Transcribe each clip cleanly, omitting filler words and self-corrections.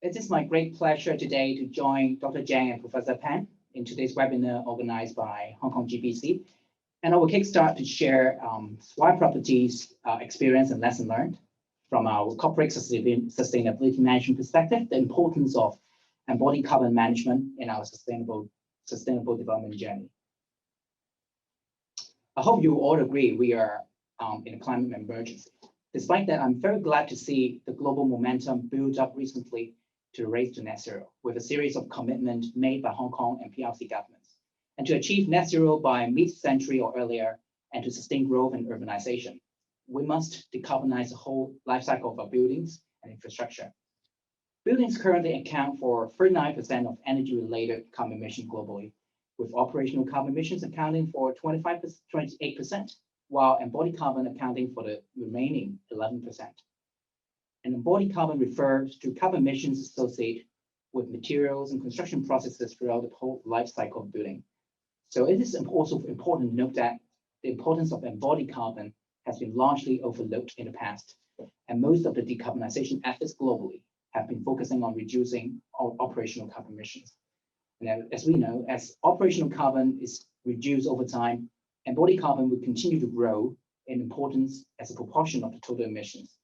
It is my great pleasure today to join Dr. Cheng and Professor Pan in today's webinar organized by Hong Kong GBC. And I will kickstart to share Swire properties experience and lesson learned from our corporate sustainability management perspective, the importance of embodied carbon management in our sustainable development journey. I hope you all agree we are in a climate emergency. Despite that, I'm very glad to see the global momentum build up recently to race to net zero, with a series of commitments made by Hong Kong and PRC governments, and to achieve net zero by mid-century or earlier, and to sustain growth and urbanization. We must decarbonize the whole life cycle of our buildings and infrastructure. Buildings currently account for 39% of energy-related carbon emissions globally, with operational carbon emissions accounting for 28%, while embodied carbon accounting for the remaining 11%. And embodied carbon refers to carbon emissions associated with materials and construction processes throughout the whole life cycle of building. So it is also important to note that the importance of embodied carbon has been largely overlooked in the past, and most of the decarbonization efforts globally have been focusing on reducing our operational carbon emissions. And as we know, as operational carbon is reduced over time, embodied carbon will continue to grow in importance as a proportion of the total emissions.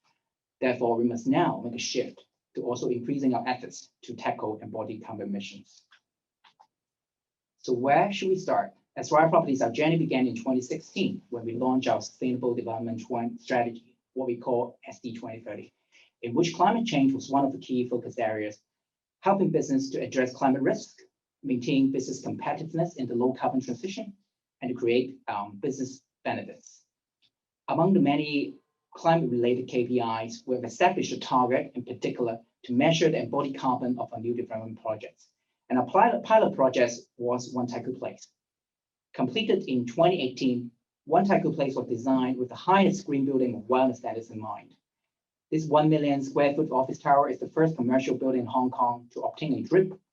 Therefore, we must now make a shift to also increasing our efforts to tackle embodied carbon emissions. So where should we start? At Swire Properties, our journey began in 2016 when we launched our Sustainable Development Strategy, what we call SD 2030, in which climate change was one of the key focus areas, helping business to address climate risk, maintain business competitiveness in the low carbon transition, and to create business benefits. Among the many climate-related KPIs, we have established a target in particular to measure the embodied carbon of our new development projects. And our pilot project was One Taikoo Place. Completed in 2018, One Taikoo Place was designed with the highest green building of wellness standards in mind. This 1 million square foot office tower is the first commercial building in Hong Kong to obtain a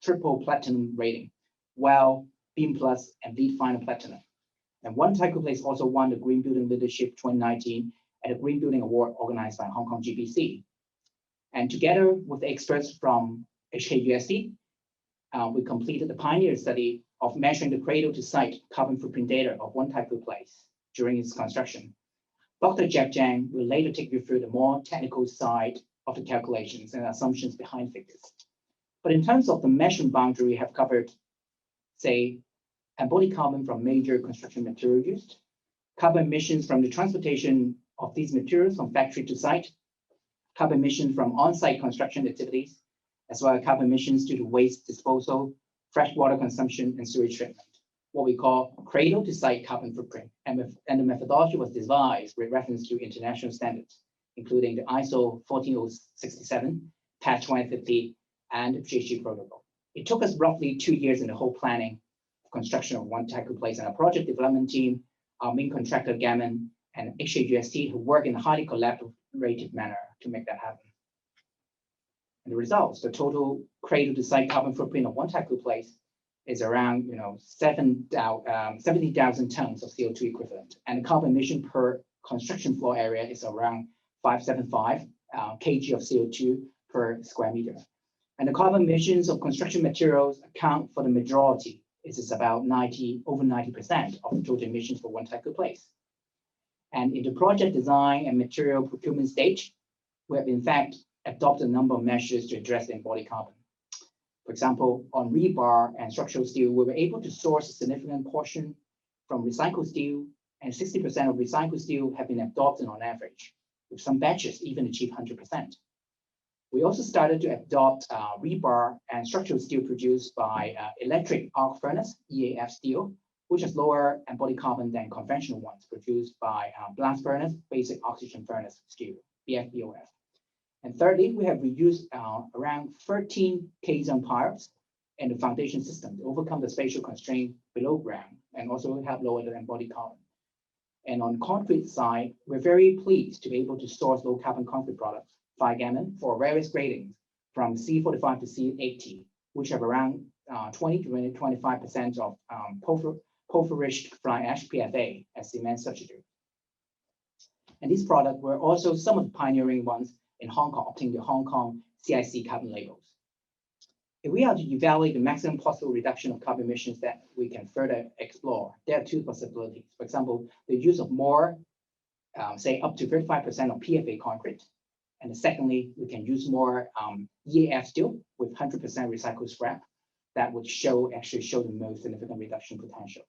triple platinum rating, WELL, Beam Plus, and LEED Final Platinum. And One Taikoo Place also won the Green Building Leadership 2019 at a Green Building Award organized by Hong Kong GBC. And together with the experts from HKUST, we completed the pioneer study of measuring the cradle-to-site carbon footprint data of One Taikoo Place during its construction. Dr. Jack CHENG will later take you through the more technical side of the calculations and assumptions behind figures. But in terms of the measurement boundary, we have covered, say, embodied carbon from major construction material used, carbon emissions from the transportation of these materials from factory to site, carbon emissions from on-site construction activities, as well as carbon emissions due to waste disposal, freshwater consumption, and sewage treatment, what we call cradle-to-site carbon footprint. And the methodology was devised with reference to international standards, including the ISO 14067, PAS 2050, and the GHG protocol. It took us roughly 2 years in the whole planning of construction of One Taikoo Place, and our project development team, our main contractor, Gammon, and HKUST, who work in a highly collaborative manner to make that happen. And the results, the total cradle-to-site carbon footprint of One Taikoo Place is around 70,000 tons of CO2 equivalent, and the carbon emission per construction floor area is around 575 kg of CO2 per square meter. And the carbon emissions of construction materials account for the majority. It is about over 90% of the total emissions for One Taikoo Place. And in the project design and material procurement stage, we have in fact adopted a number of measures to address the embodied carbon. For example, on rebar and structural steel, we were able to source a significant portion from recycled steel, and 60% of recycled steel have been adopted on average, with some batches even achieve 100%. We also started to adopt rebar and structural steel produced by electric arc furnace, EAF steel, which has lower embodied carbon than conventional ones produced by blast furnace, basic oxygen furnace steel, BFBOF. And thirdly, we have reused around 13 Kazan pipes in the foundation system to overcome the spatial constraint below ground and also help lower the embodied carbon. And on concrete side, we're very pleased to be able to source low carbon concrete products, 5 Gammon, for various gradings from C45 to C80, which have around 20 to 25% of pulverized fly ash, PFA, as cement substitute. And these products were also some of the pioneering ones in Hong Kong, obtaining the Hong Kong CIC carbon labels. If we are to evaluate the maximum possible reduction of carbon emissions that we can further explore, there are two possibilities. For example, the use of more, say up to 35% of PFA concrete. And secondly, we can use more EAF steel with 100% recycled scrap that would actually show the most significant reduction potential.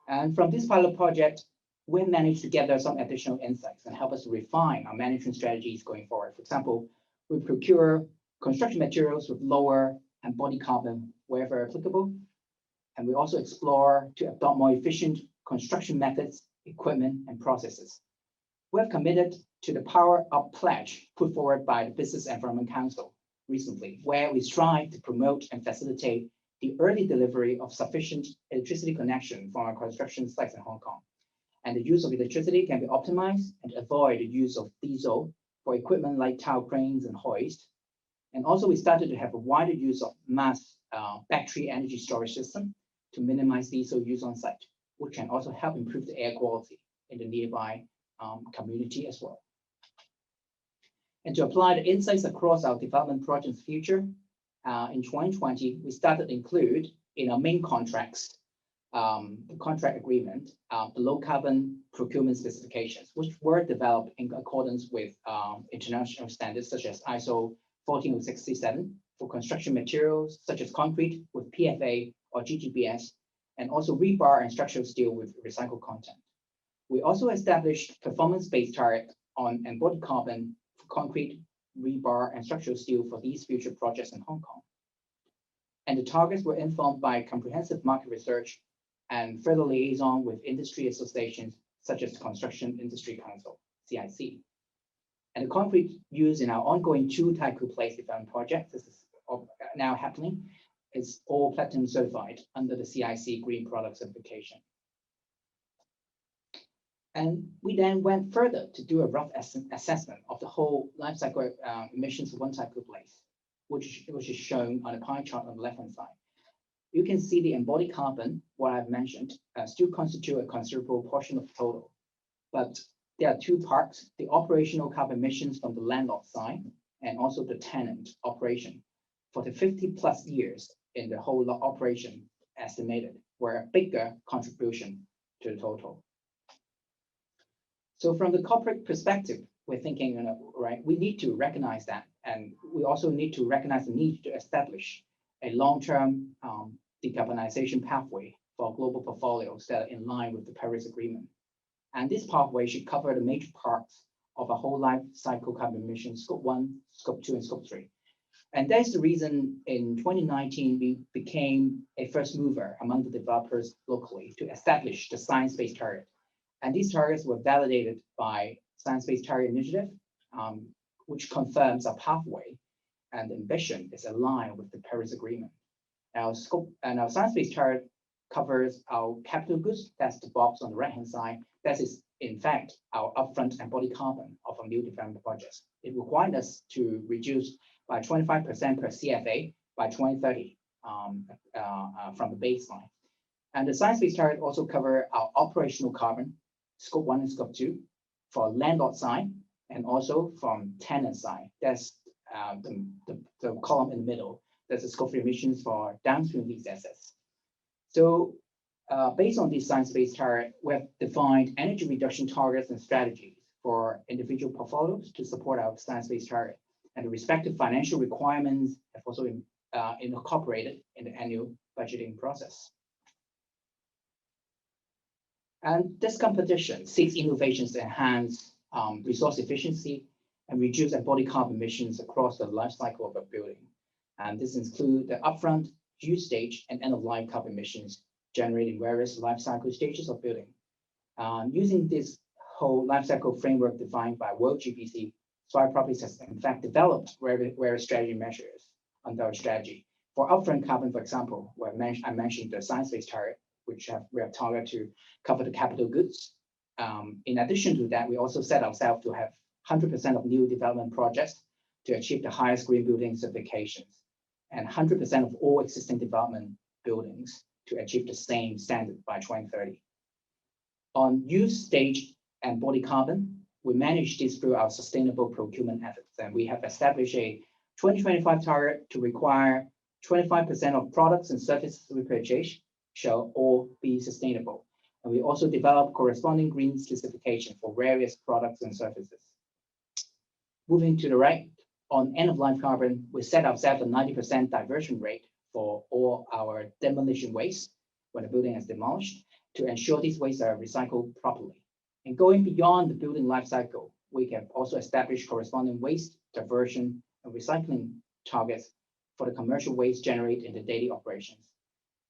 And from this pilot project, we managed to gather some additional insights and help us to refine our management strategies going forward. For example, we procure construction materials with lower embodied carbon wherever applicable. And we also explore to adopt more efficient construction methods, equipment, and processes. We have committed to the Power Up pledge put forward by the Business Environment Council recently, where we strive to promote and facilitate the early delivery of sufficient electricity connection for our construction sites in Hong Kong. And the use of electricity can be optimized and avoid the use of diesel for equipment like tower cranes and hoist. And also we started to have a wider use of mass battery energy storage system to minimize diesel use on site, which can also help improve the air quality in the nearby community as well. And to apply the insights across our development projects future, in 2020, we started to include in our main contracts, the contract agreement, the low carbon procurement specifications, which were developed in accordance with international standards such as ISO 14067 for construction materials such as concrete with PFA or GGBS, and also rebar and structural steel with recycled content. We also established performance-based target on embodied carbon for concrete, rebar, and structural steel for these future projects in Hong Kong. And the targets were informed by comprehensive market research and further liaison with industry associations such as the Construction Industry Council, CIC. And the concrete used in our ongoing 2 Taikoo Place development project, this is now happening, is all platinum certified under the CIC Green Product Certification. And we then went further to do a rough assessment of the whole life cycle emissions of 1 Taikoo Place, which is shown on the pie chart on the left-hand side. You can see the embodied carbon, what I've mentioned, still constitute a considerable portion of the total. But there are 2 parts, the operational carbon emissions from the landlord side and also the tenant operation. For the 50+ years in the whole operation estimated were a bigger contribution to the total. So from the corporate perspective, we're thinking, right, we need to recognize that. And we also need to recognize the need to establish a long-term decarbonization pathway for global portfolios that are in line with the Paris Agreement. And this pathway should cover the major parts of a whole life cycle carbon emissions, Scope 1, Scope 2, and Scope 3. And that's the reason in 2019, we became a first mover among the developers locally to establish the ScienceBased Target. And these targets were validated by ScienceBased Target Initiative, which confirms our pathway and ambition is aligned with the Paris Agreement. Our scope and our ScienceBased Target covers our capital goods, that's the box on the right-hand side. That is, in fact, our upfront embodied carbon of our new development projects. It required us to reduce by 25% per CFA by 2030 from the baseline. And the ScienceBased Target also cover our operational carbon, Scope 1 and Scope 2, for landlord side, and also from tenant side. That's the column in the middle. That's the Scope 3 emissions for downstream lease assets. So based on this ScienceBased Target, we have defined energy reduction targets and strategies for individual portfolios to support our ScienceBased Target. And the respective financial requirements have also been incorporated in the annual budgeting process. And this competition seeks innovations to enhance resource efficiency and reduce embodied carbon emissions across the life cycle of a building. And this includes the upfront, use stage, and end-of-life carbon emissions generated in various life cycle stages of building. Using this whole life cycle framework defined by World GBC, Swire Properties has in fact developed various strategy measures under our strategy. For upfront carbon, for example, where I mentioned the ScienceBased Target, which we have targeted to cover the capital goods. In addition to that, we also set ourselves to have 100% of new development projects to achieve the highest green building certifications, and 100% of all existing development buildings to achieve the same standard by 2030. On use stage and embodied carbon, we manage this through our sustainable procurement efforts, and we have established a 2025 target to require 25% of products and services we purchase shall all be sustainable. And we also develop corresponding green specification for various products and services. Moving to the right, on end-of-life carbon, we set ourselves a 90% diversion rate for all our demolition waste when the building is demolished to ensure these wastes are recycled properly. And going beyond the building life cycle, we can also establish corresponding waste diversion and recycling targets for the commercial waste generated in the daily operations.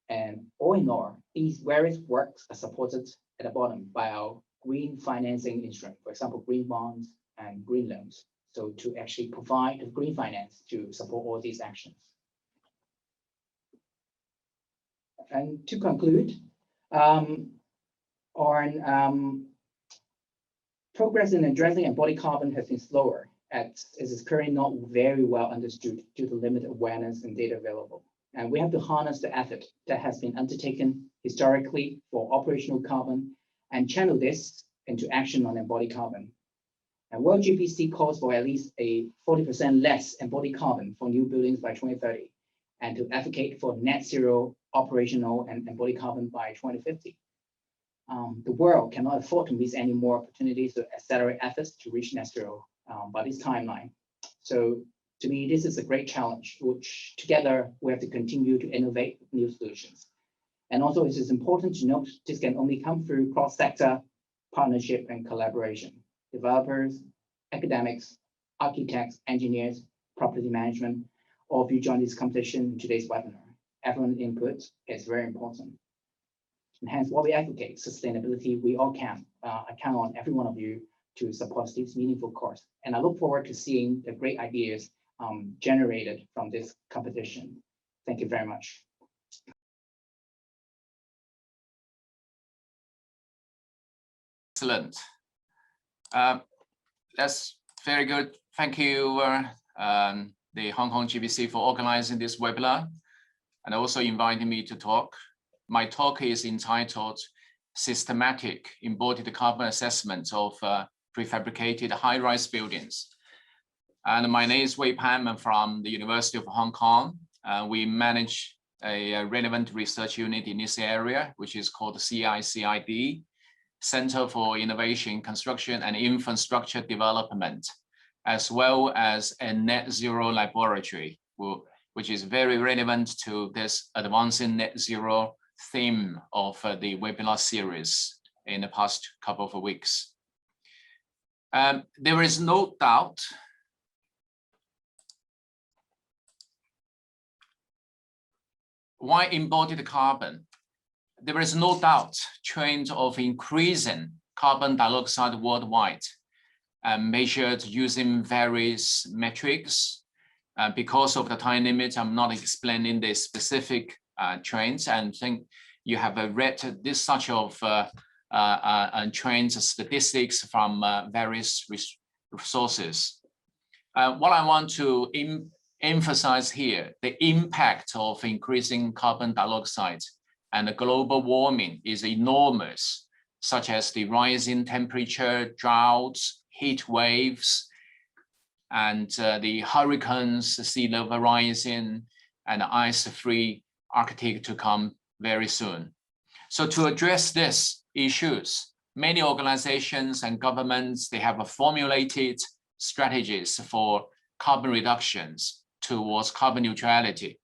And all in all, these various works are supported at the bottom by our green financing instrument, for example, green bonds and green loans. So to actually provide green finance to support all these actions. And to conclude, progress in addressing embodied carbon has been slower, as it is currently not very well understood due to limited awareness and data available. And we have to harness the effort that has been undertaken historically for operational carbon and channel this into action on embodied carbon. And World GPC calls for at least a 40% less embodied carbon for new buildings by 2030, and to advocate for net zero operational and embodied carbon by 2050. The world cannot afford to miss any more opportunities to accelerate efforts to reach net zero by this timeline. So to me, this is a great challenge, which together we have to continue to innovate new solutions. And also it is important to note this can only come through cross-sector partnership and collaboration. Developers, academics, architects, engineers, property management, all of you join this competition in today's webinar. Everyone's input is very important. And hence, what we advocate, sustainability, we all can. I count on every one of you to support this meaningful course. And I look forward to seeing the great ideas generated from this competition. Thank you very much. Excellent. That's very good. Thank you, the Hong Kong GBC, for organizing this webinar and also inviting me to talk. My talk is entitled Systematic Embodied Carbon Assessment of Prefabricated High-Rise Buildings. And my name is Wei PAN. I'm from the University of Hong Kong. We manage a relevant research unit in this area, which is called CICID, Center for Innovation, Construction and Infrastructure Development, as well as a net zero laboratory, which is very relevant to this advancing net zero theme of the webinar series in the past couple of weeks. There is no doubt why embodied carbon. There is no doubt trend of increasing carbon dioxide worldwide, measured using various metrics. Because of the time limit, I'm not explaining the specific trends, and think you have read this such of trends statistics from various sources. What I want to emphasize here, the impact of increasing carbon dioxide and the global warming is enormous, such as the rising temperature, droughts, heat waves, and the hurricanes, sea level rising, and ice-free Arctic to come very soon. So to address these issues, many organizations and governments, they have formulated strategies for carbon reductions towards carbon neutrality.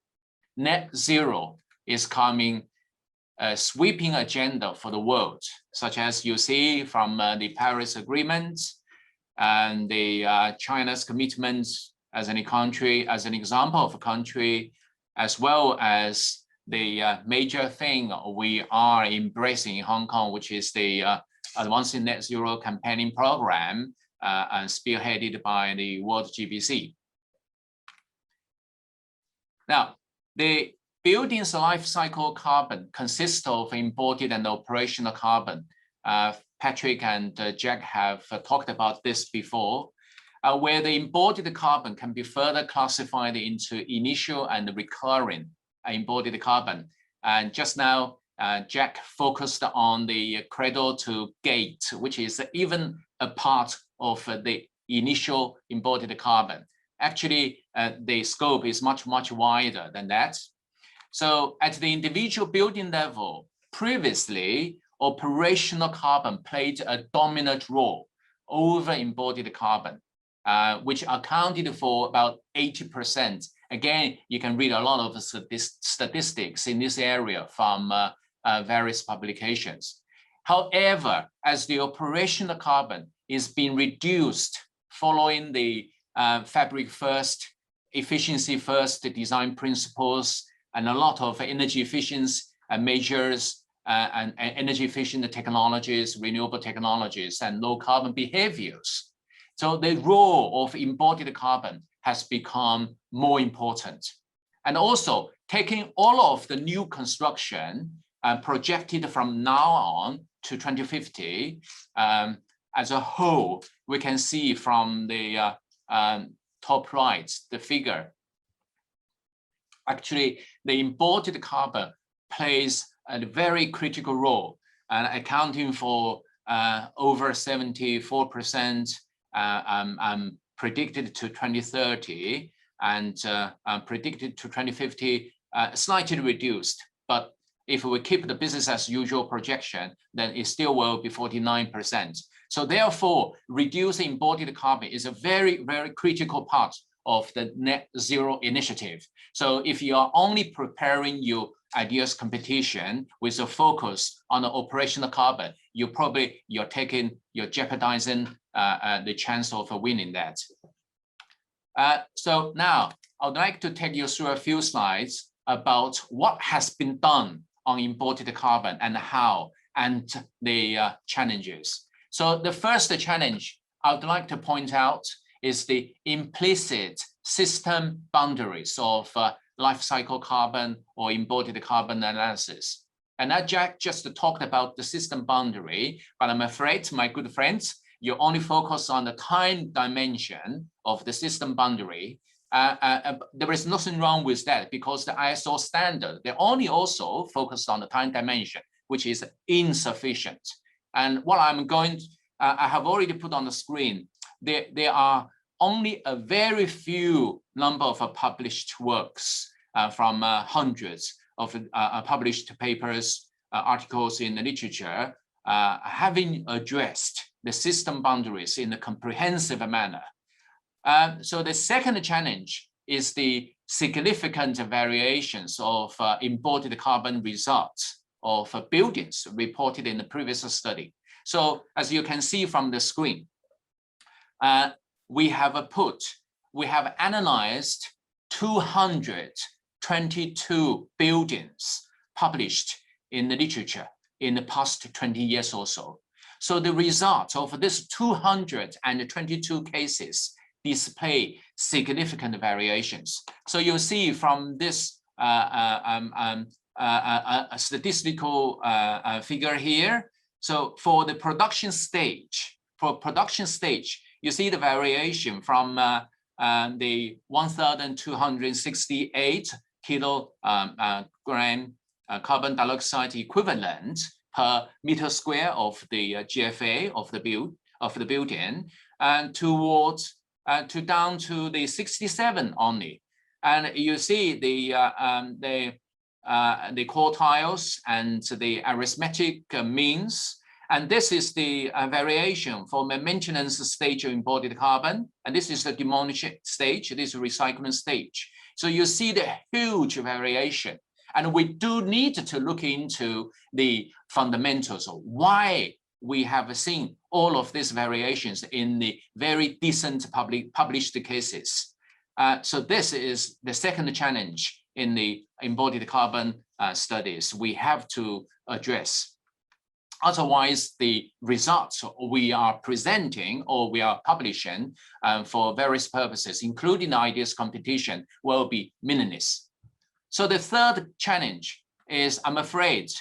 Net zero is coming a sweeping agenda for the world, such as you see from the Paris Agreement and the China's commitments as an example of a country, as well as the major thing we are embracing in Hong Kong, which is the Advancing Net Zero Campaigning Program, and spearheaded by the World GBC. Now, the building's life cycle carbon consists of embodied and operational carbon. Patrick and Jack have talked about this before, where the embodied carbon can be further classified into initial and recurring embodied carbon. And just now, Jack focused on the cradle to gate, which is even a part of the initial embodied carbon. Actually, the scope is much wider than that. So at the individual building level, previously, operational carbon played a dominant role over embodied carbon, which accounted for about 80%. Again, you can read a lot of statistics in this area from various publications. However, as the operational carbon is being reduced following the fabric first, efficiency first design principles, and a lot of energy efficiency measures and energy efficient technologies, renewable technologies, and low carbon behaviors. So the role of embodied carbon has become more important. And also taking all of the new construction projected from now on to 2050, as a whole, we can see from the top right, the figure. Actually, the embodied carbon plays a very critical role and accounting for over 74% predicted to 2030 and predicted to 2050, slightly reduced. But if we keep the business as usual projection, then it still will be 49%. So therefore, reducing embodied carbon is a very critical part of the net zero initiative. So if you are only preparing your ideas competition with a focus on the operational carbon, you're jeopardizing the chance of winning that. So now I would like to take you through a few slides about what has been done on embodied carbon and how and the challenges. So the first challenge I would like to point out is the implicit system boundaries of life cycle carbon or embodied carbon analysis. And that Jack just talked about the system boundary, but I'm afraid, my good friends, you only focus on the time dimension of the system boundary. There is nothing wrong with that because the ISO standard, they only also focus on the time dimension, which is insufficient. And what I'm going to, I have already put on the screen, there are only a very few number of published works from hundreds of published papers, articles in the literature, having addressed the system boundaries in a comprehensive manner. So the second challenge is the significant variations of embodied carbon results of buildings reported in the previous study. So as you can see from the screen, we have analyzed 222 buildings published in the literature in the past 20 years or so. So the results of this 222 cases display significant variations. So you'll see from this statistical figure here. So for the production stage, you see the variation from the 1,268 kilogram carbon dioxide equivalent per meter square of the GFA of the building, and towards down to the 67 only. And you see the quartiles and the arithmetic means. And this is the variation for the maintenance stage of embodied carbon. And this is the demolition stage, this is recycling stage. So you see the huge variation. And we do need to look into the fundamentals of why we have seen all of these variations in the very decent published cases. So this is the second challenge in the embodied carbon studies we have to address. Otherwise, the results we are presenting or we are publishing for various purposes, including the ideas competition, will be meaningless. So the third challenge is, I'm afraid,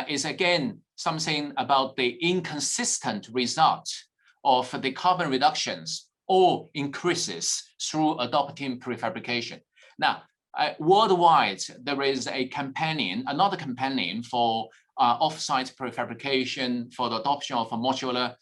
is again something about the inconsistent result of the carbon reductions or increases through adopting prefabrication. Now, worldwide, there is a companion, another companion for off-site prefabrication for the adoption of a modular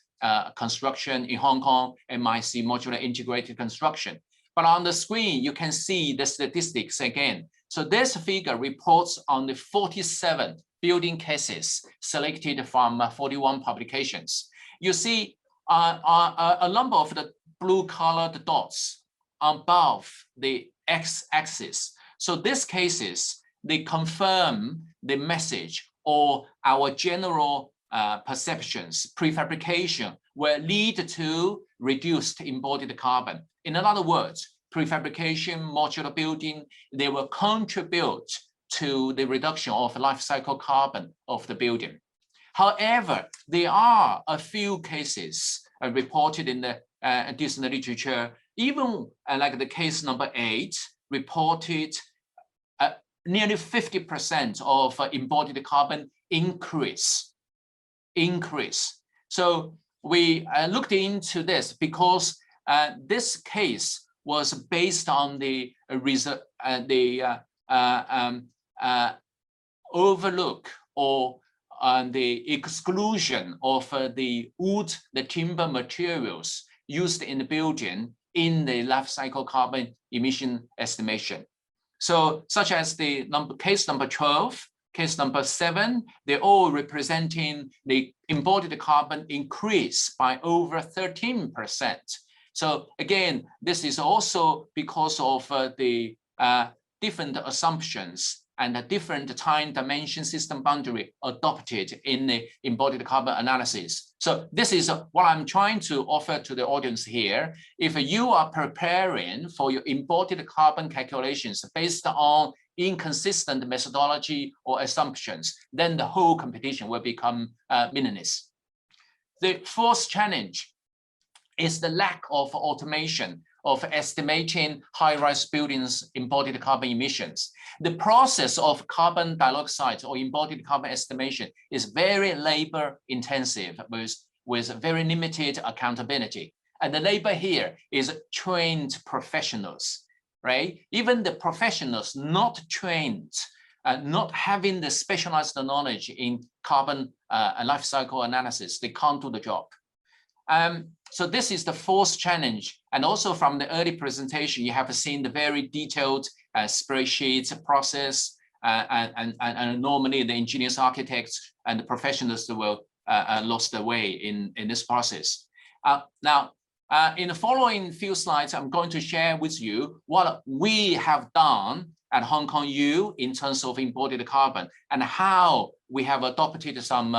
construction in Hong Kong, MIC, modular integrated construction. But on the screen, you can see the statistics again. So this figure reports on the 47 building cases selected from 41 publications. You see a number of the blue-colored dots above the x-axis. So these cases, they confirm the message or our general perceptions, prefabrication will lead to reduced embodied carbon. In other words, prefabrication, modular building, they will contribute to the reduction of life cycle carbon of the building. However, there are a few cases reported in the decent literature, even like the case number 8, reported nearly 50% of embodied carbon increase. So we looked into this because this case was based on the overlook or the exclusion of the wood, the timber materials used in the building in the life cycle carbon emission estimation. So such as the case number 12, case number 7, they're all representing the embodied carbon increase by over 13%. So again, this is also because of the different assumptions and a different time dimension system boundary adopted in the embodied carbon analysis. So this is what I'm trying to offer to the audience here. If you are preparing for your embodied carbon calculations based on inconsistent methodology or assumptions, then the whole competition will become meaningless. The fourth challenge is the lack of automation of estimating high-rise buildings' embodied carbon emissions. The process of carbon dioxide or embodied carbon estimation is very labor-intensive with very limited accountability. And the labor here is trained professionals, right? Even the professionals not trained, not having the specialized knowledge in carbon life cycle analysis, they can't do the job. So this is the fourth challenge. And also from the early presentation, you have seen the very detailed spreadsheets process, and normally the engineers, architects, and the professionals will lost their way in this process. Now, in the following few slides, I'm going to share with you what we have done at Hong Kong U in terms of embodied carbon and how we have adopted some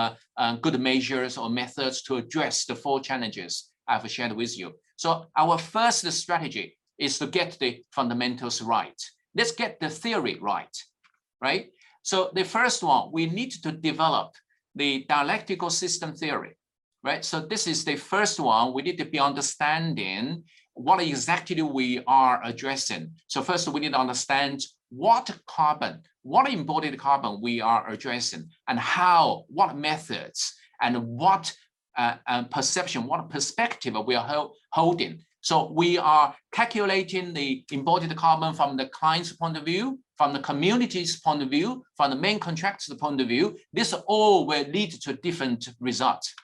good measures or methods to address the 4 challenges I've shared with you. So our first strategy is to get the fundamentals right. Let's get the theory right? So the first one, we need to develop the dialectical system theory, right? So this is the first one. We need to be understanding what exactly we are addressing. So first, we need to understand what carbon, what embodied carbon we are addressing, and how, what methods, and what perception, what perspective we are holding. So we are calculating the embodied carbon from the client's point of view, from the community's point of view, from the main contractor's point of view. This all will lead to different results.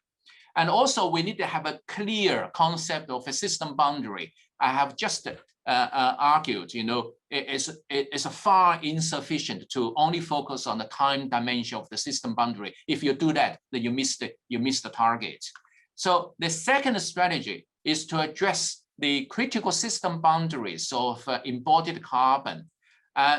And also we need to have a clear concept of a system boundary. I have just argued, you know, it's far insufficient to only focus on the time dimension of the system boundary. If you do that, then you miss the target. So the second strategy is to address the critical system boundaries of embodied carbon.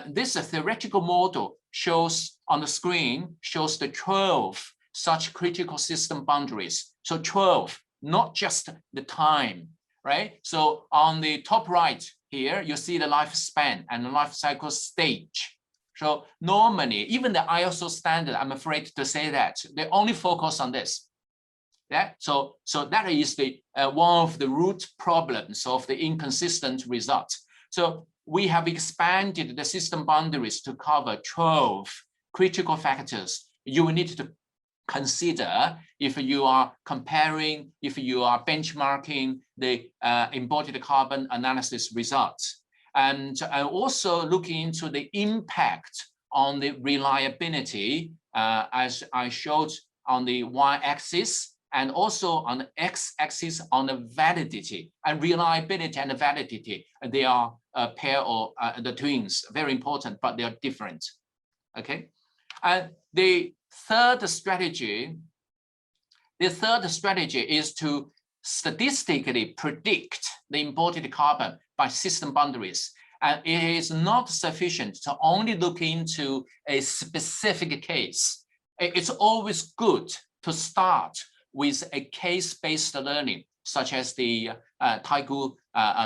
This theoretical model shows on the screen, shows the 12 such critical system boundaries. So 12, not just the time, right? So on the top right here, you see the lifespan and the life cycle stage. So normally, even the ISO standard, I'm afraid to say that, they only focus on this. Yeah, so that is the one of the root problems of the inconsistent results. So we have expanded the system boundaries to cover 12 critical factors you need to consider if you are comparing, if you are benchmarking the embodied carbon analysis results. And also looking into the impact on the reliability, as I showed on the y-axis, and also on the x-axis on the validity and reliability and validity. They are a pair or the twins, very important, but they are different. Okay, and the third strategy is to statistically predict the embodied carbon by system boundaries. And it is not sufficient to only look into a specific case. It's always good to start with a case-based learning, such as the Taegu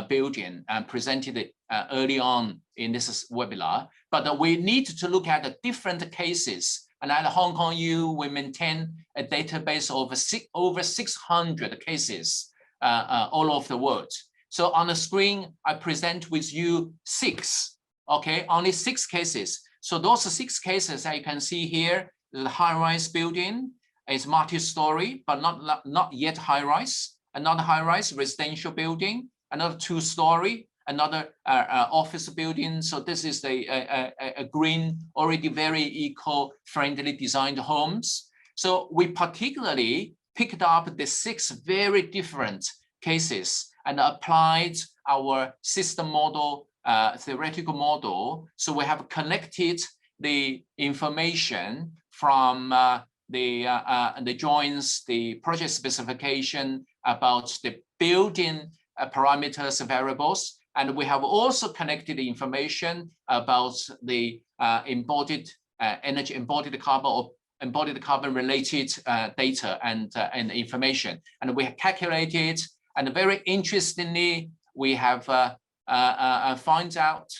building presented early on in this webinar. But we need to look at the different cases. And at Hong Kong U, we maintain a database of over 600 cases all over the world. So on the screen, I present with you 6, okay, only 6 cases. So those 6 cases that you can see here, the high-rise building is multi-story, but not yet high-rise. Another high-rise residential building, another 2-story, another office building. So this is a green, already very eco-friendly designed homes. So we particularly picked up the 6 very different cases and applied our system model, theoretical model. So we have collected the information from the drawings, the project specification about the building parameters variables. And we have also connected the information about the embodied energy, embodied carbon, or embodied carbon related data and information. And we have calculated, and very interestingly, we have found out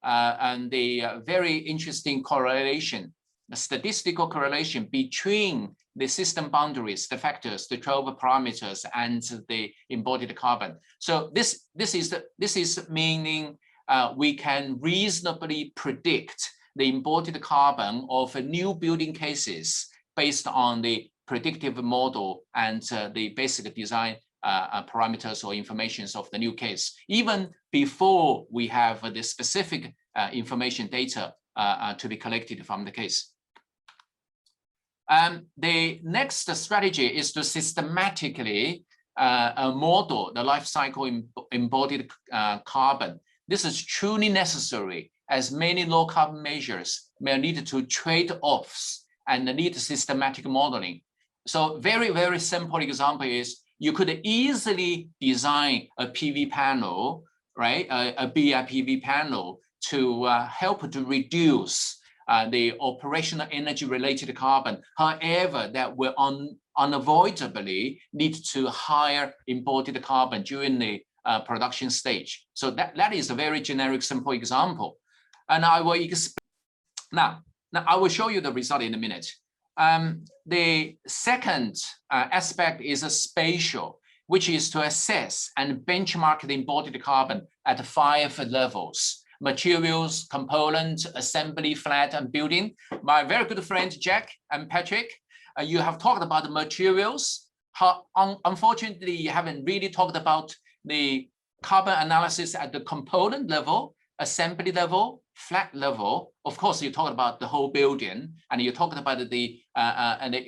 and the very interesting correlation, the statistical correlation between the system boundaries, the factors, the 12 parameters, and the embodied carbon. So this is meaning we can reasonably predict the embodied carbon of new building cases based on the predictive model and the basic design parameters or informations of the new case, even before we have the specific information data to be collected from the case. The next strategy is to systematically model the life cycle embodied carbon. This is truly necessary, as many low carbon measures may need to trade-offs and need systematic modeling. So very, very simple example is you could easily design a PV panel, right? A BIPV panel to help to reduce the operational energy related carbon. However, that will unavoidably lead to higher embodied carbon during the production stage. So that is a very generic, simple example. And I will now I will show you the result in a minute. The second aspect is a spatial, which is to assess and benchmark the embodied carbon at 5 levels: materials, component, assembly, flat, and building. My very good friend Jack and Patrick, you have talked about the materials. Unfortunately, you haven't really talked about the carbon analysis at the component level, assembly level, flat level. Of course, you talked about the whole building, and you talked about the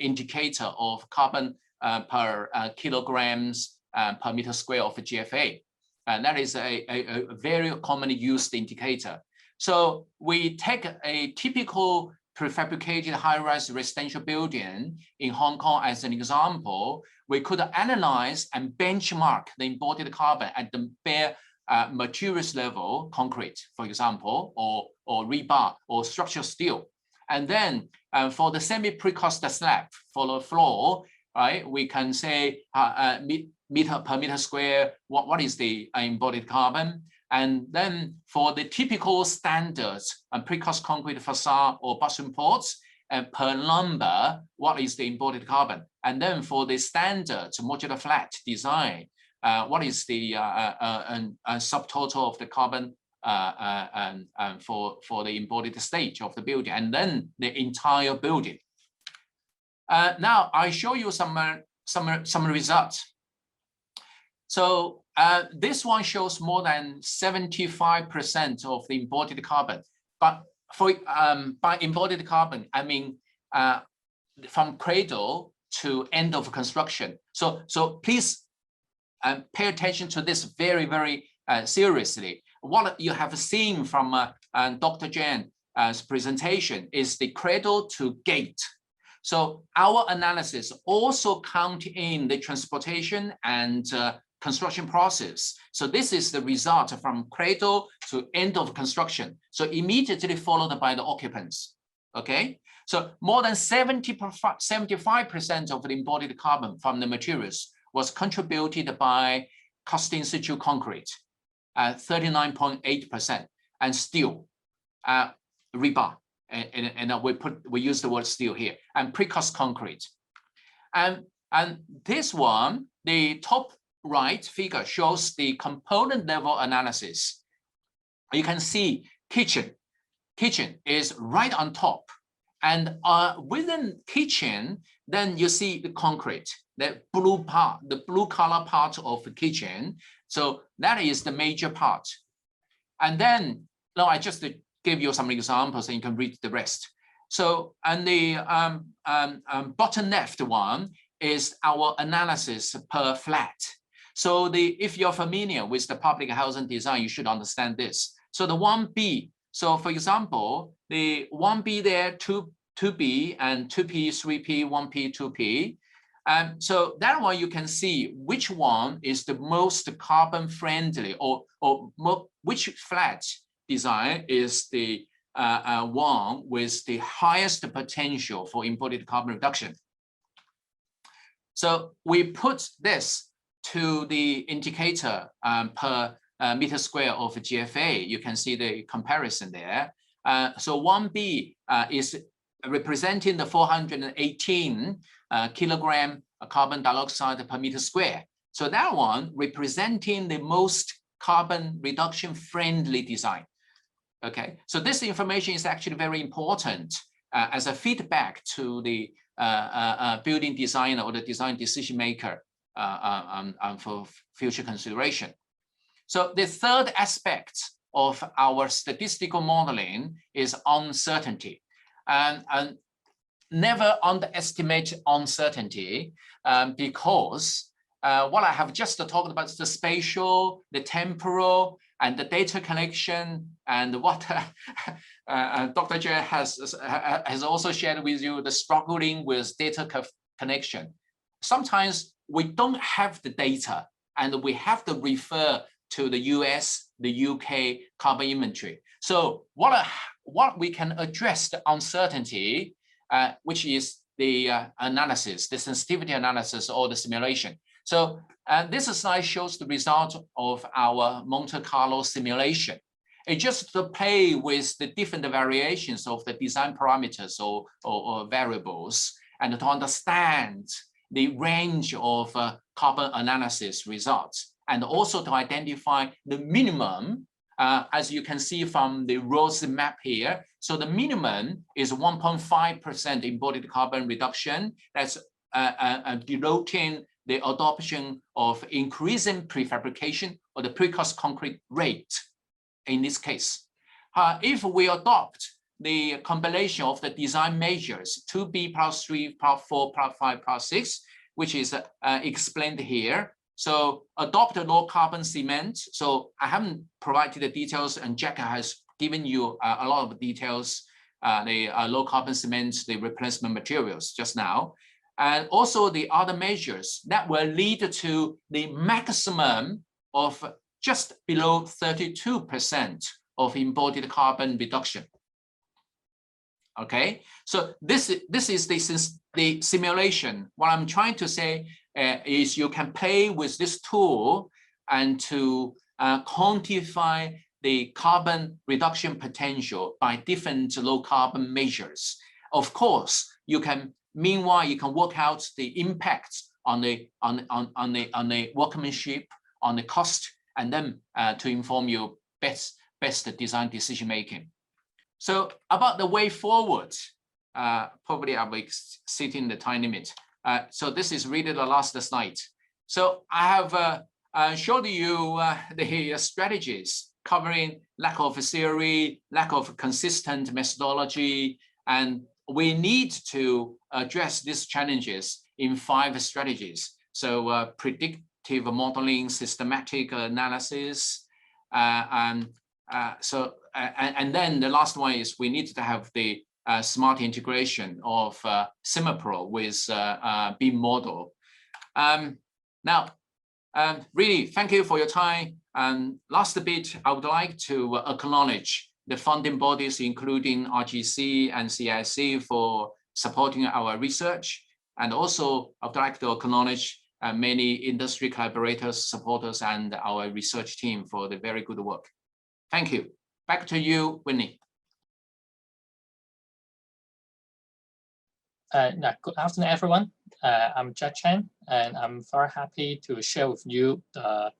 indicator of carbon per kilograms per meter square of GFA. And that is a very commonly used indicator. So we take a typical prefabricated high-rise residential building in Hong Kong as an example. We could analyze and benchmark the embodied carbon at the bare materials level, concrete, for example, or rebar or structural steel. And then for the semi-precast slab for the floor, right, we can say meter per meter square, what is the embodied carbon? And then for the typical standards and precast concrete facade or bathroom ports, per number, what is the embodied carbon? And then for the standard modular flat design, what is the subtotal of the carbon for the embodied stage of the building, and then the entire building. Now I show you some results. So this one shows more than 75% of the embodied carbon. But for by embodied carbon, I mean from cradle to end of construction. So please pay attention to this very, very seriously. What you have seen from Dr. Chen's presentation is the cradle to gate. So our analysis also count in the transportation and construction process. So this is the result from cradle to end of construction. So immediately followed by the occupants. Okay, so more than 75% of the embodied carbon from the materials was contributed by cast in situ concrete, 39.8%, and steel, rebar, and we use the word steel here, and precast concrete. And this one, the top right figure shows the component level analysis. You can see kitchen is right on top, and within kitchen, then you see the concrete, the blue part, the blue color part of the kitchen. So that is the major part. And then now I just give you some examples and you can read the rest. So, and the bottom left one is our analysis per flat. So if you're familiar with the public housing design, you should understand this. So the 1B, so for example, the 1B there, 2B and 2P, 3P, 1P, 2P. So that one you can see which one is the most carbon friendly, or which flat design is the one with the highest potential for embodied carbon reduction. So we put this to the indicator per meter square of GFA. You can see the comparison there. So 1B is representing the 418 kilogram carbon dioxide per meter square. So that one representing the most carbon reduction friendly design. Okay, so this information is actually very important as a feedback to the building designer or the design decision maker for future consideration. So the third aspect of our statistical modeling is uncertainty. And never underestimate uncertainty because what I have just talked about is the spatial, the temporal, and the data collection, and what Dr. Chen has also shared with you, the struggling with data connection. Sometimes we don't have the data and we have to refer to the US, the UK carbon inventory. So what we can address the uncertainty, which is the analysis, the sensitivity analysis or the simulation. So this slide shows the result of our Monte Carlo simulation. It's just to play with the different variations of the design parameters or variables, and to understand the range of carbon analysis results, and also to identify the minimum, as you can see from the rose map here. So the minimum is 1.5% embodied carbon reduction. That's denoting the adoption of increasing prefabrication or the precast concrete rate in this case. If we adopt the combination of the design measures, 2B plus 3 plus 4 plus 5 plus 6, which is explained here. So adopt a low carbon cement. So I haven't provided the details, and Jack has given you a lot of details, the low carbon cement, the replacement materials just now. And also the other measures that will lead to the maximum of just below 32% of embodied carbon reduction. Okay, so this is the simulation. What I'm trying to say is you can play with this tool and to quantify the carbon reduction potential by different low carbon measures. Of course, you can. Meanwhile, you can work out the impact on the workmanship, on the cost, and then to inform you best design decision making. So about the way forward, probably I'll be exceeding the time limit. So this is really the last slide. So I have showed you the strategies covering lack of theory, lack of consistent methodology, and we need to address these challenges in 5 strategies. So predictive modeling, systematic analysis, and then the last one is we need to have the smart integration of SimPro with BIM model. Now, really, thank you for your time. And last bit, I would like to acknowledge the funding bodies, including RGC and CIC, for supporting our research. And also, I would like to acknowledge many industry collaborators, supporters, and our research team for the very good work. Thank you. Back to you, Winnie. Good afternoon, everyone. I'm Jack CHENG, and I'm very happy to share with you the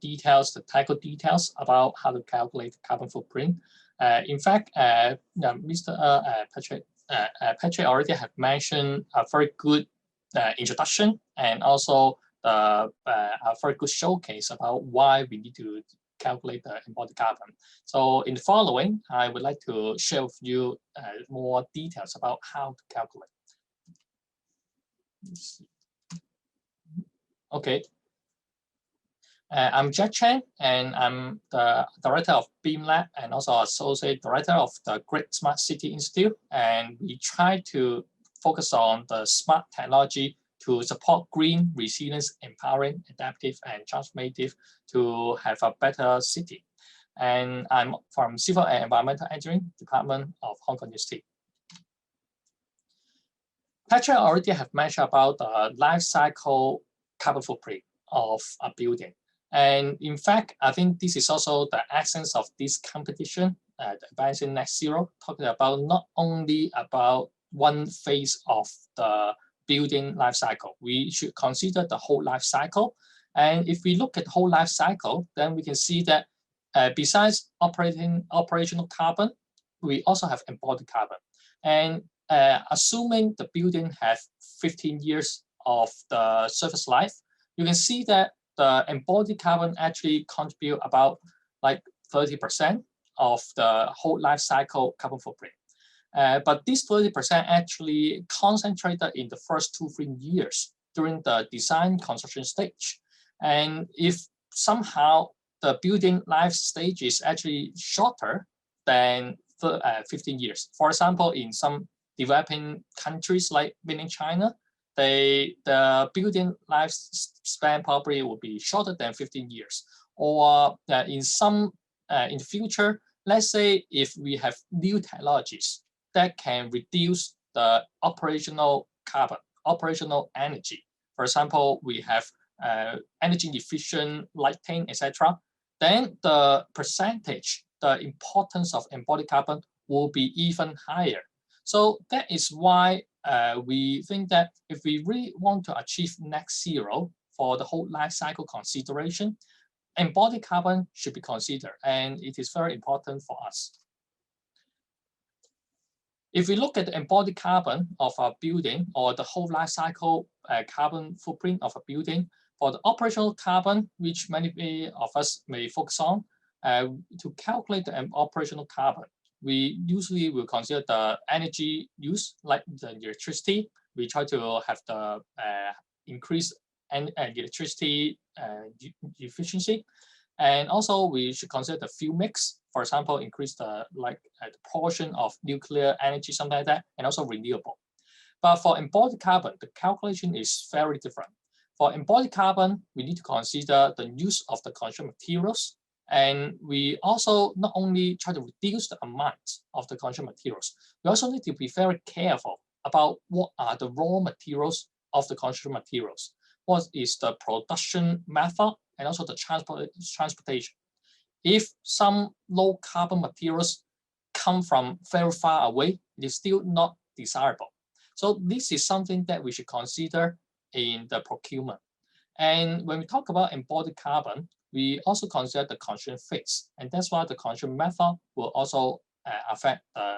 details, the technical details about how to calculate carbon footprint. In fact, Mr. Patrick already have mentioned a very good introduction and also a very good showcase about why we need to calculate the embodied carbon. So in the following, I would like to share with you more details about how to calculate. Okay. I'm Jack CHENG, and I'm the director of BIM Lab and also associate director of the Great Smart City Institute. And we try to focus on the smart technology to support green, resilience, empowering, adaptive, and transformative to have a better city. And I'm from Civil and Environmental Engineering Department of Hong Kong University. Patrick already have mentioned about the life cycle carbon footprint of a building. And in fact, I think this is also the essence of this competition, Advancing Net Zero, talking about not only about one phase of the building life cycle. We should consider the whole life cycle. And if we look at the whole life cycle, then we can see that besides operational carbon, we also have embodied carbon. And assuming the building has 15 years of the surface life, you can see that the embodied carbon actually contribute about like 30% of the whole life cycle carbon footprint. But this 30% actually concentrated in the first 2-3 years during the design construction stage. And if somehow the building life stage is actually shorter than 15 years, for example, in some developing countries like mainland China, the building lifespan probably will be shorter than 15 years. Or in the future, let's say if we have new technologies that can reduce the operational carbon, operational energy. For example, we have energy efficient lighting, etc. Then the percentage, the importance of embodied carbon will be even higher. So that is why we think that if we really want to achieve net zero for the whole life cycle consideration, embodied carbon should be considered, and it is very important for us. If we look at the embodied carbon of a building or the whole life cycle carbon footprint of a building, for the operational carbon, which many of us may focus on, to calculate the operational carbon, we usually will consider the energy use, like the electricity. We try to have the increase electricity efficiency. And also we should consider the fuel mix. For example, increase the portion of nuclear energy, something like that, and also renewable. But for embodied carbon, the calculation is very different. For embodied carbon, we need to consider the use of the construction materials. And we also not only try to reduce the amount of the construction materials, we also need to be very careful about what are the raw materials of the construction materials. What is the production method and also the transportation. If some low carbon materials come from very far away, it is still not desirable. So this is something that we should consider in the procurement. And when we talk about embodied carbon, we also consider the construction phase. And that's why the construction method will also affect the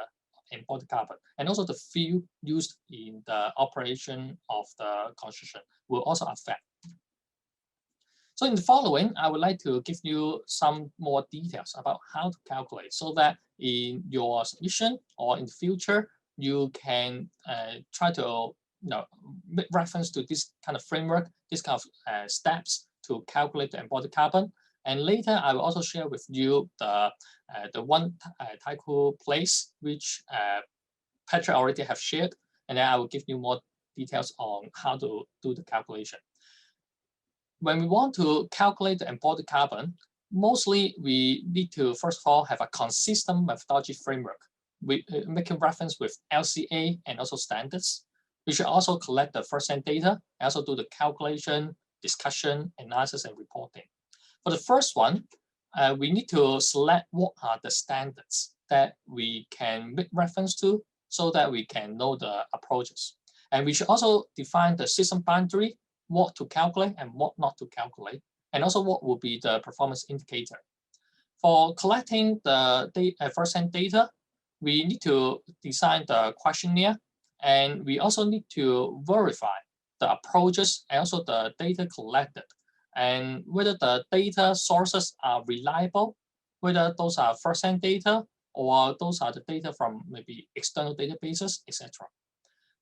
embodied carbon. And also the fuel used in the operation of the construction will also affect. So in the following, I would like to give you some more details about how to calculate so that in your submission or in the future, you can try to make reference to this kind of framework, this kind of steps to calculate the embodied carbon. And later, I will also share with you the one Taiko place, which Petra already have shared, and then I will give you more details on how to do the calculation. When we want to calculate the embodied carbon, mostly we need to, first of all, have a consistent methodology framework. We making reference with LCA and also standards. We should also collect the first-hand data and also do the calculation, discussion, analysis, and reporting. For the first one, we need to select what are the standards that we can make reference to so that we can know the approaches. And we should also define the system boundary, what to calculate and what not to calculate, and also what will be the performance indicator. For collecting the first-hand data, we need to design the questionnaire, and we also need to verify the approaches and also the data collected, and whether the data sources are reliable, whether those are first-hand data or those are the data from maybe external databases, etc.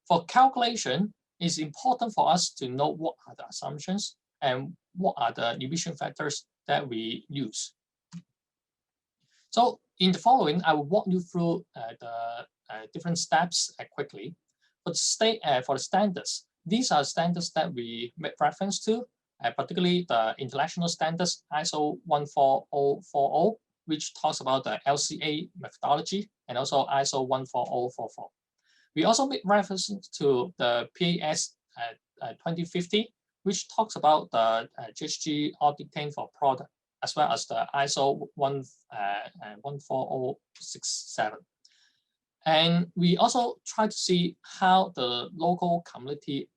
For calculation, it's important for us to know what are the assumptions and what are the emission factors that we use. So in the following, I will walk you through the different steps quickly. For the standards, these are standards that we make reference to, particularly the international standards ISO 14040, which talks about the LCA methodology, and also ISO 14044. We also make reference to the PAS 2050, which talks about the GHG octane for product, as well as the ISO 14067. And we also try to see how the local community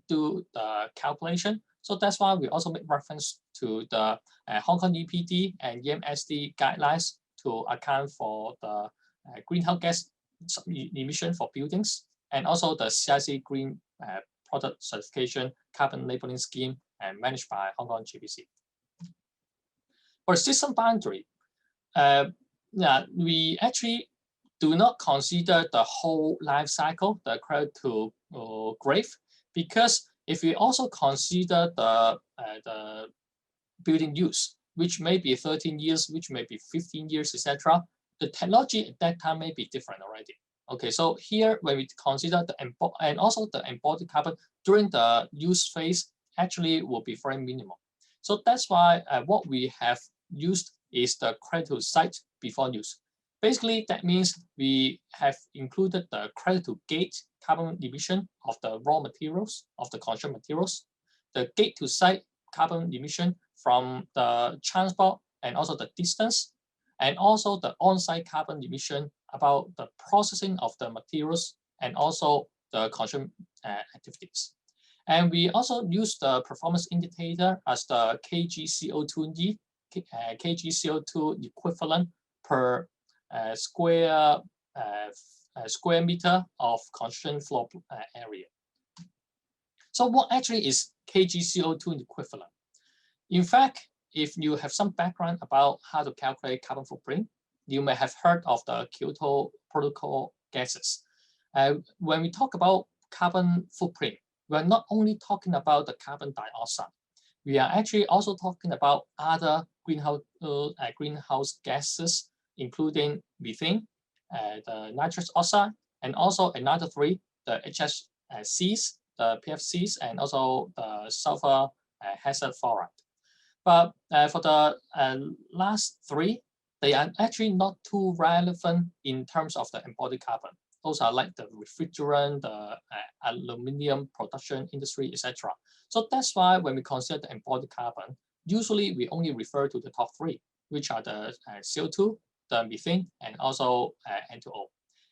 do the calculation. So that's why we also make reference to the Hong Kong EPD and EMSD guidelines to account for the greenhouse gas emission for buildings, and also the CIC Green Product Certification Carbon Labeling Scheme managed by Hong Kong GBC. For system boundary, we actually do not consider the whole life cycle, the cradle to grave, because if we also consider the building use, which may be 13 years, which may be 15 years, etc., the technology at that time may be different already. Okay, so here when we consider the and also the embodied carbon during the use phase actually will be very minimal. So that's why what we have used is the credit to site before use. Basically, that means we have included the credit to gate carbon emission of the raw materials, of the consumer materials, the gate to site carbon emission from the transport and also the distance, and also the on-site carbon emission about the processing of the materials and also the consumer activities. And we also use the performance indicator as the kg CO2 kg/CO2 equivalent per square meter of construction floor area. So what actually is kg/CO2 equivalent? In fact, if you have some background about how to calculate carbon footprint, you may have heard of the Kyoto Protocol gases. When we talk about carbon footprint, we're not only talking about the carbon dioxide. We are actually also talking about other greenhouse gases, including methane, the nitrous oxide, and also another three, the HFCs, the PFCs, and also the sulfur hazard fluoride. But for the last three, they are actually not too relevant in terms of the embodied carbon. Those are like the refrigerant, the aluminum production industry, etc. So that's why when we consider the embodied carbon, usually we only refer to the top three, which are the CO2, the methane, and also N2O.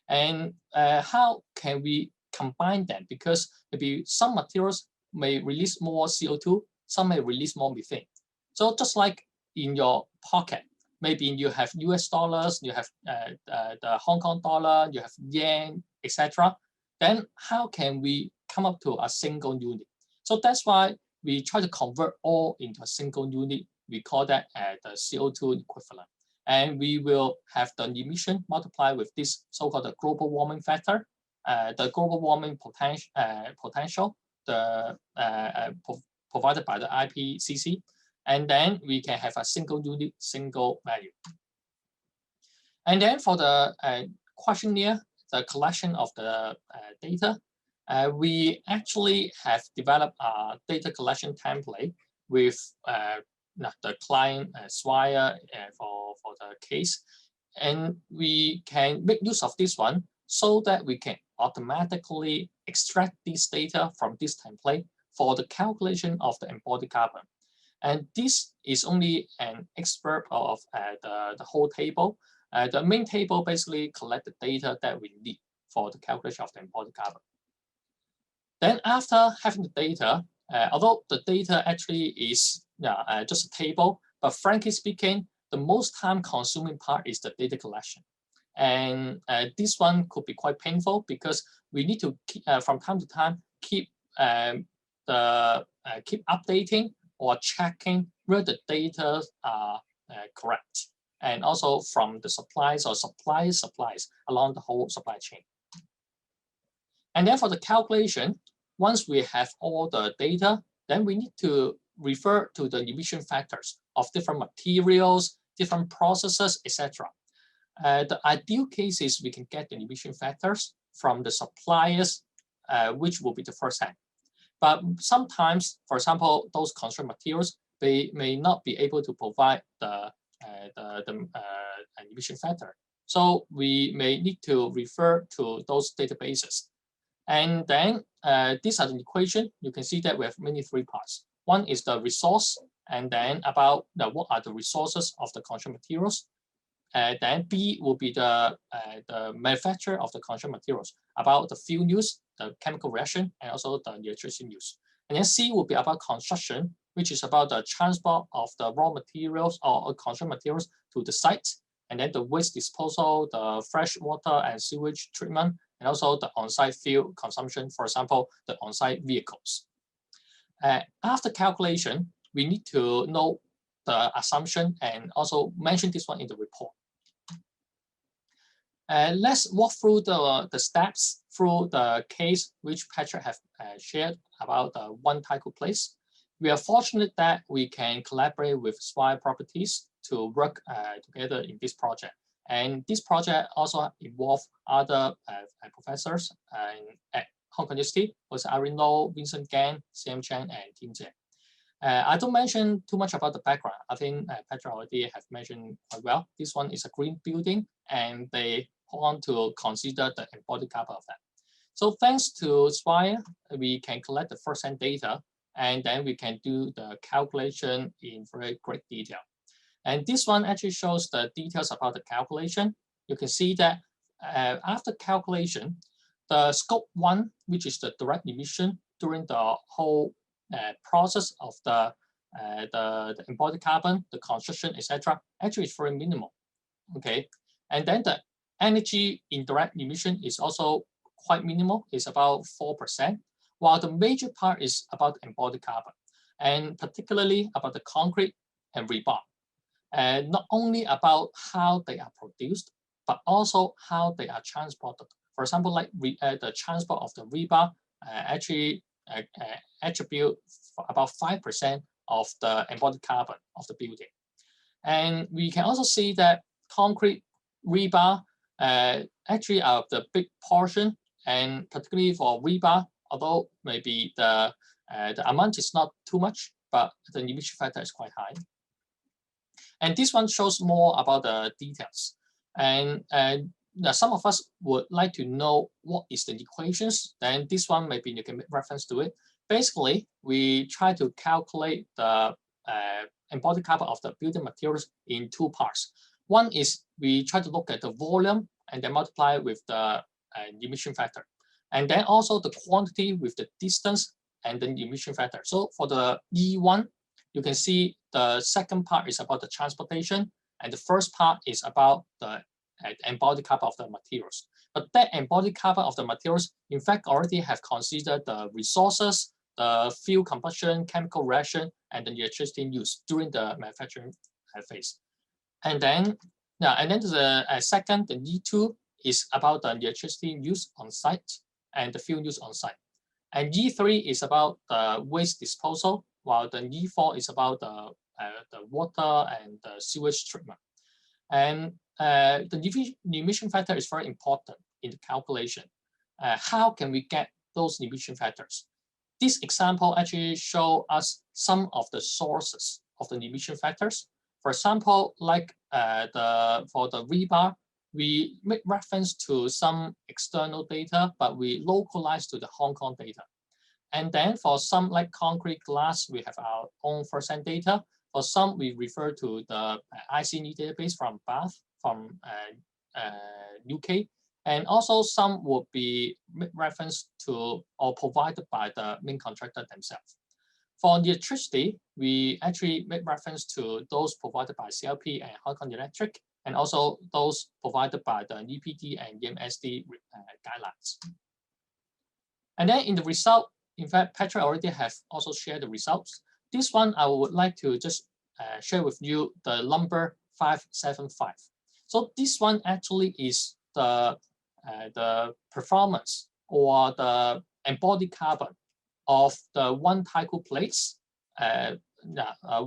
And how can we combine them? Because maybe some materials may release more CO2, some may release more methane. So just like in your pocket, maybe you have US dollars, you have the Hong Kong dollar, you have yen, etc. Then how can we come up to a single unit? So that's why we try to convert all into a single unit. We call that the CO2 equivalent. And we will have the emission multiplied with this so-called global warming factor the global warming potential provided by the IPCC, and then we can have a single unit, single value. And then for the questionnaire, the collection of the data, we actually have developed a data collection template with the client Swire for the case. And we can make use of this one so that we can automatically extract this data from this template for the calculation of the embodied carbon. And this is only an excerpt of the whole table. The main table basically collects the data that we need for the calculation of the embodied carbon. Then after having the data, although the data actually is just a table, but frankly speaking, the most time-consuming part is the data collection. And this one could be quite painful because we need to keep, from time to time keep updating or checking whether the data are correct, and also from the suppliers or suppliers along the whole supply chain. And then for the calculation, once we have all the data, then we need to refer to the emission factors of different materials, different processes, etc. The ideal case is we can get the emission factors from the suppliers, which will be the first hand. But sometimes, for example, those constrained materials, they may not be able to provide the emission factor. So we may need to refer to those databases. And then these are the equation. You can see that we have mainly three parts. One is the resource, and then about what are the resources of the constrained materials. Then B will be the manufacture of the constrained materials, about the fuel use, the chemical reaction, and also the electricity use. And then C will be about construction, which is about the transport of the raw materials or constrained materials to the site, and then the waste disposal, the fresh water and sewage treatment, and also the on-site fuel consumption, for example, the on-site vehicles. After calculation, we need to know the assumption and also mention this one in the report. Let's walk through the steps through the case which Patrick have shared about the one Tycho place. We are fortunate that we can collaborate with Swire Properties to work together in this project. And this project also involves other professors at Hong Kong University, was Irene Low, Vincent Gan, CM Chen, and Tim Jie. I don't mention too much about the background. I think Patrick already have mentioned quite well. This one is a green building, and they want to consider the embodied carbon of that. So thanks to Swire, we can collect the first-hand data, and then we can do the calculation in very great detail. And this one actually shows the details about the calculation. You can see that after calculation, the scope 1, which is the direct emission during the whole process of the embodied carbon, the construction, etc., actually is very minimal. Okay, and then the energy indirect emission is also quite minimal. It's about 4%, while the major part is about embodied carbon, and particularly about the concrete and rebar. Not only about how they are produced, but also how they are transported. For example, like the transport of the rebar actually attribute about 5% of the embodied carbon of the building. And we can also see that concrete rebar actually are the big portion, and particularly for rebar, although maybe the amount is not too much, but the emission factor is quite high. And this one shows more about the details. And some of us would like to know what is the equations. Then this one, maybe you can make reference to it. Basically, we try to calculate the embodied carbon of the building materials in two parts. One is we try to look at the volume and then multiply with the emission factor. And then also the quantity with the distance and the emission factor. So for the E1, you can see the second part is about the transportation, and the first part is about the embodied carbon of the materials. But that embodied carbon of the materials, in fact, already have considered the resources, the fuel combustion, chemical reaction, and the electricity use during the manufacturing phase. And then, and then the second, the E2, is about the electricity use on site and the fuel use on site. And E3 is about the waste disposal, while the E4 is about the water and the sewage treatment. And the emission factor is very important in the calculation. How can we get those emission factors? This example actually shows us some of the sources of the emission factors. For example, like for the rebar, we make reference to some external data, but we localize to the Hong Kong data. And then for some like concrete glass, we have our own first-hand data. For some, we refer to the ICNE database from Bath, from UK. And also some would be reference to or provided by the main contractor themselves. For electricity, we actually make reference to those provided by CLP and Hong Kong Electric, and also those provided by the EPD and EMSD guidelines. And then in the result, in fact, Patrick already have also shared the results. This one I would like to just share with you the number 575. So this one actually is the performance or the embodied carbon of the one Taiko plates,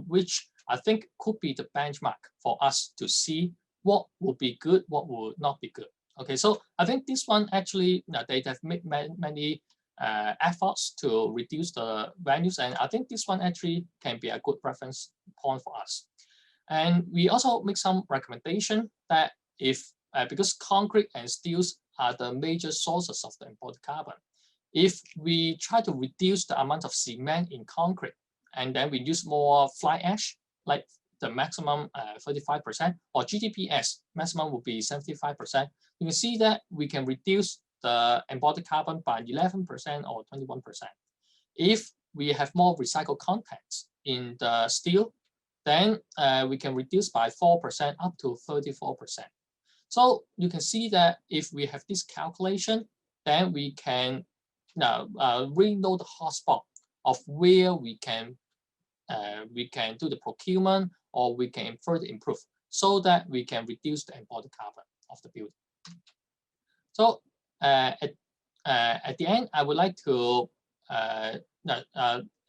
which I think could be the benchmark for us to see what would be good, what would not be good. Okay, so I think this one actually, they have made many efforts to reduce the values, and I think this one actually can be a good reference point for us. And we also make some recommendation that if, because concrete and steels are the major sources of the embodied carbon, if we try to reduce the amount of cement in concrete, and then we use more fly ash, like the maximum 35%, or GTPS, maximum would be 75%, you can see that we can reduce the embodied carbon by 11% or 21%. If we have more recycled contents in the steel, then we can reduce by 4% up to 34%. So you can see that if we have this calculation, then we can really know the hotspot of where we can do the procurement, or we can further improve so that we can reduce the embodied carbon of the building. So at the end, I would like to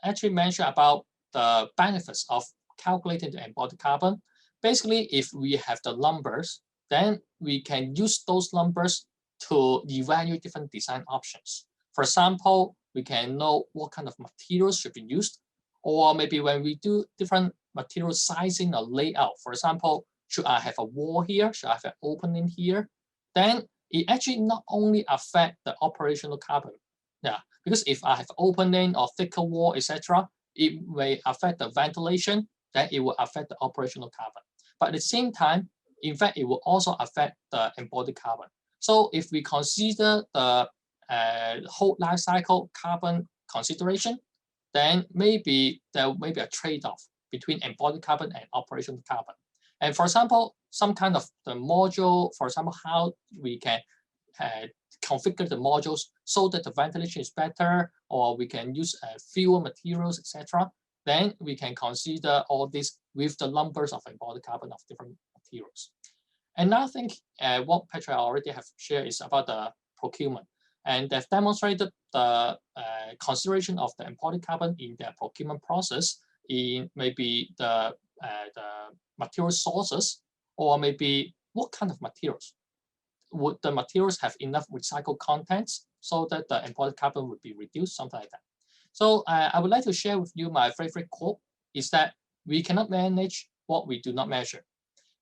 actually mention about the benefits of calculating the embodied carbon. Basically, if we have the numbers, then we can use those numbers to evaluate different design options. For example, we can know what kind of materials should be used, or maybe when we do different material sizing or layout, for example, should I have a wall here? Should I have an opening here? Then it actually not only affect the operational carbon, because if I have opening or thicker wall, etc., it may affect the ventilation, then it will affect the operational carbon. But at the same time, in fact, it will also affect the embodied carbon. So if we consider the whole life cycle carbon consideration, then maybe there may be a trade-off between embodied carbon and operational carbon. And for example, some kind of the module, for example, how we can configure the modules so that the ventilation is better, or we can use fewer materials, etc. Then we can consider all this with the numbers of embodied carbon of different materials. And I think what Petra already have shared is about the procurement. And they've demonstrated the consideration of the embodied carbon in their procurement process in maybe the material sources, or maybe what kind of materials. Would the materials have enough recycled contents so that the embodied carbon would be reduced, something like that. So I would like to share with you my favorite quote is that we cannot manage what we do not measure.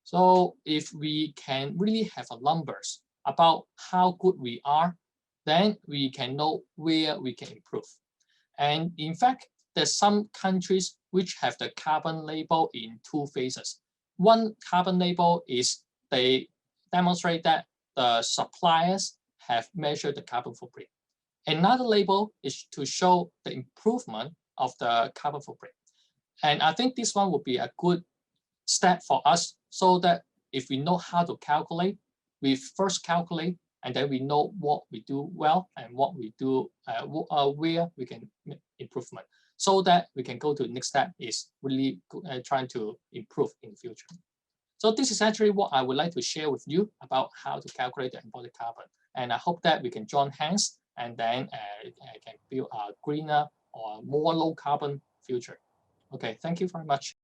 So if we can really have numbers about how good we are, then we can know where we can improve. And in fact, there's some countries which have the carbon label in two phases. One carbon label is they demonstrate that the suppliers have measured the carbon footprint. Another label is to show the improvement of the carbon footprint. And I think this one would be a good step for us, so that if we know how to calculate, we first calculate, and then we know what we do well and what we do, where we can make improvement, so that we can go to the next step is really trying to improve in the future. So this is actually what I would like to share with you about how to calculate the embodied carbon. And I hope that we can join hands and then can build a greener or more low carbon future. Okay, thank you very much.